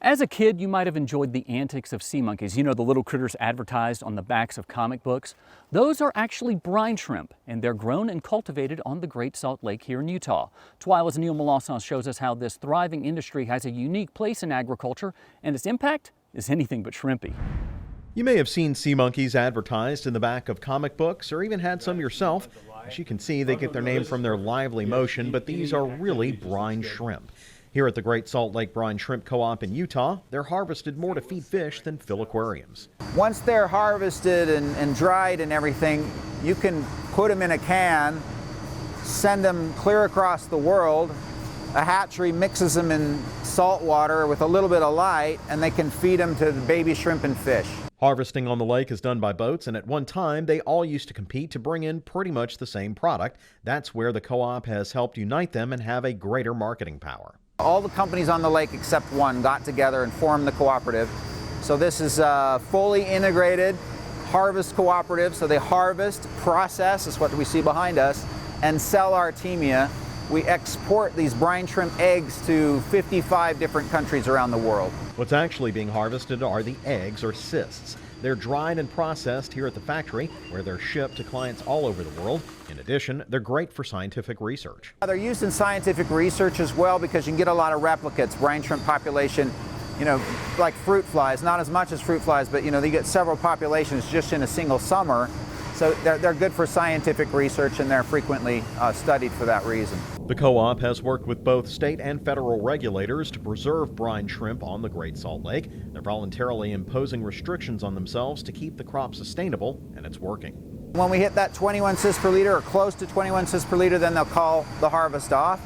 As a kid, you might have enjoyed the antics of sea monkeys. You know, the little critters advertised on the backs of comic books. Those are actually brine shrimp, and they're grown and cultivated on the Great Salt Lake here in Utah. TWILA's Neil Melancon shows us how this thriving industry has a unique place in agriculture, and its impact is anything but shrimpy. You may have seen sea monkeys advertised in the back of comic books or even had some yourself. As you can see, they get their name from their lively motion, but these are really brine shrimp. Here at the Great Salt Lake Brine Shrimp Co-op in Utah, they're harvested more to feed fish than fill aquariums. Once they're harvested and dried and everything, you can put them in a can, send them clear across the world. A hatchery mixes them in salt water with a little bit of light, and they can feed them to the baby shrimp and fish. Harvesting on the lake is done by boats, and at one time they all used to compete to bring in pretty much the same product. That's where the co-op has helped unite them and have a greater marketing power. All the companies on the lake except one got together and formed the Cooperative. So this is a fully integrated harvest cooperative. So they harvest, process, is what we see behind us, and sell Artemia. We export these brine shrimp eggs to 55 different countries around the world. What's actually being harvested are the eggs, or cysts. They're dried and processed here at the factory, where they're shipped to clients all over the world. In addition, they're great for scientific research. They're used in scientific research as well because you can get a lot of replicates. Brine shrimp population, like fruit flies, not as much as fruit flies, but you get several populations just in a single summer. So they're good for scientific research, and they're frequently studied for that reason. The co-op has worked with both state and federal regulators to preserve brine shrimp on the Great Salt Lake. They're voluntarily imposing restrictions on themselves to keep the crop sustainable, and it's working. When we hit that 21 cysts per liter or close to 21 cysts per liter, then they'll call the harvest off.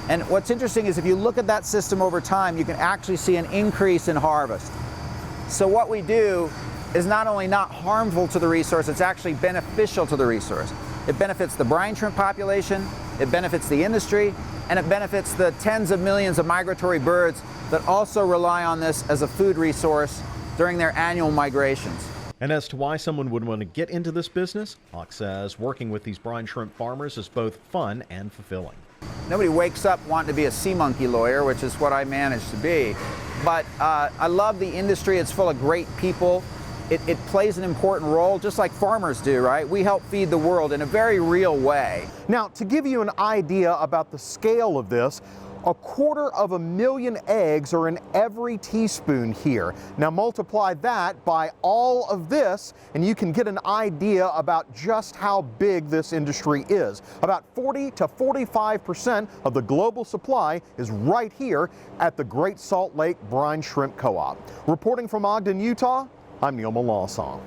And what's interesting is if you look at that system over time, you can actually see an increase in harvest. So what we do is not only not harmful to the resource, it's actually beneficial to the resource. It benefits the brine shrimp population, it benefits the industry, and it benefits the tens of millions of migratory birds that also rely on this as a food resource during their annual migrations. And as to why someone would want to get into this business, Hawk says working with these brine shrimp farmers is both fun and fulfilling. Nobody wakes up wanting to be a sea monkey lawyer, which is what I managed to be. But I love the industry. It's full of great people. It plays an important role, just like farmers do, right? We help feed the world in a very real way. Now, to give you an idea about the scale of this, 250,000 eggs are in every teaspoon here. Now multiply that by all of this, and you can get an idea about just how big this industry is. About 40 to 45% of the global supply is right here at the Great Salt Lake Brine Shrimp Co-op. Reporting from Ogden, Utah, I'm Neil Melancon.